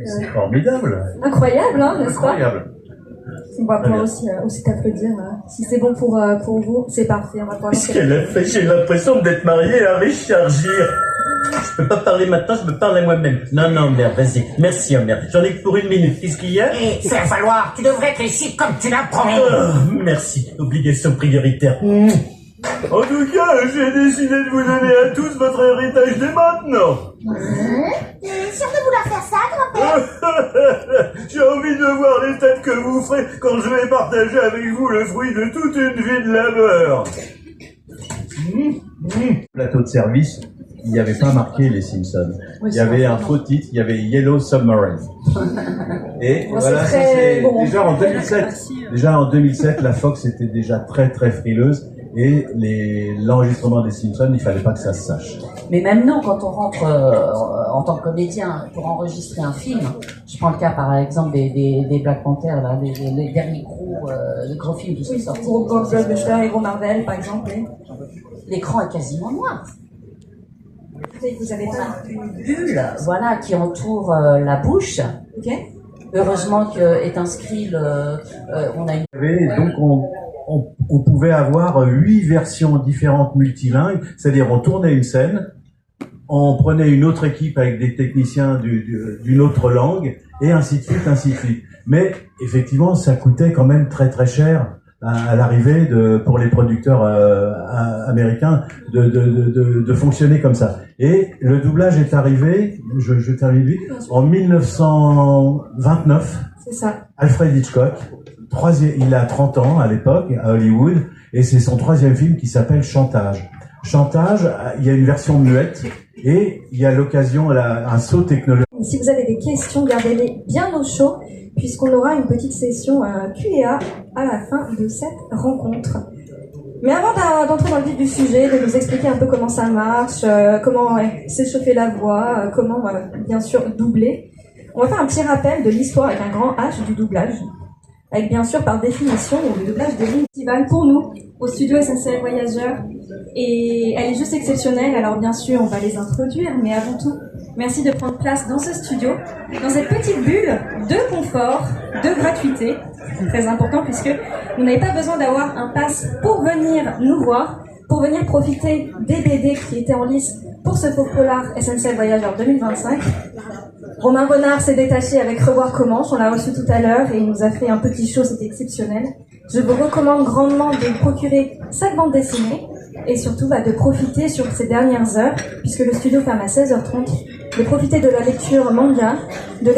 C'est formidable. Incroyable, hein, n'est-ce pas? Incroyable. On va pouvoir aussi t'applaudir. Si c'est bon pour vous, c'est parfait. On va pouvoir Qu'est-ce qu'elle a fait? J'ai l'impression d'être marié à Richard Gere. Je peux pas parler maintenant, je me parle à moi-même. Non, merde, vas-y. Merci, merde. J'en ai que pour 1 minute. Qu'est-ce qu'il y a? Faire valoir, tu devrais être ici comme tu l'as promis. Merci. Obligation prioritaire. En tout cas, j'ai décidé de vous donner à tous votre héritage dès maintenant. Sûr de vouloir faire ça, grand-père? J'ai envie de voir les têtes que vous ferez quand je vais partager avec vous le fruit de toute une vie de labeur. Plateau de service, il n'y avait pas marqué les Simpsons. Il y avait un faux titre, il y avait Yellow Submarine. Et voilà, ça c'est bon. Déjà en 2007, la Fox était déjà très frileuse. Et l'enregistrement des Simpsons, il fallait pas que ça se sache. Mais maintenant, quand on rentre en tant que comédien pour enregistrer un film, je prends le cas par exemple des Black Panther, là, les derniers gros films qui sont sortis. Gros blockbuster et gros Marvel, par exemple. L'écran est quasiment noir. Vous avez pas une bulle, voilà, qui entoure la bouche. Ok. Heureusement qu'est inscrit on a une... Donc on pouvait avoir 8 versions différentes multilingues, c'est-à-dire on tournait une scène, on prenait une autre équipe avec des techniciens d'une autre langue, et ainsi de suite. Mais effectivement, ça coûtait quand même très cher à l'arrivée pour les producteurs américains de fonctionner comme ça. Et le doublage est arrivé, je termine vite, en 1929. C'est ça. Alfred Hitchcock. Il a 30 ans à l'époque, à Hollywood, et c'est son 3e film qui s'appelle Chantage. Chantage, il y a une version muette, et il y a l'occasion, un saut technologique. Si vous avez des questions, gardez-les bien au chaud, puisqu'on aura une petite session Q&A à la fin de cette rencontre. Mais avant d'entrer dans le vif du sujet, de nous expliquer un peu comment ça marche, comment s'échauffer la voix, comment bien sûr doubler, on va faire un petit rappel de l'histoire avec un grand H du doublage. Avec bien sûr par définition le doublage des lignes festivals pour nous au studio SNCF Voyageurs, et elle est juste exceptionnelle. Alors bien sûr on va les introduire, mais avant tout merci de prendre place dans ce studio, dans cette petite bulle de confort, de gratuité, très important puisque vous n'avez pas besoin d'avoir un pass pour venir nous voir, pour venir profiter des BD qui étaient en lice pour ce faux polar SNCF Voyageurs 2025. Romain Renard s'est détaché avec Revoir Comanche, on l'a reçu tout à l'heure et il nous a fait un petit show, c'était exceptionnel. Je vous recommande grandement de vous procurer cette bande dessinée et surtout de profiter sur ces dernières heures, puisque le studio ferme à 16h30, de profiter de la lecture manga, de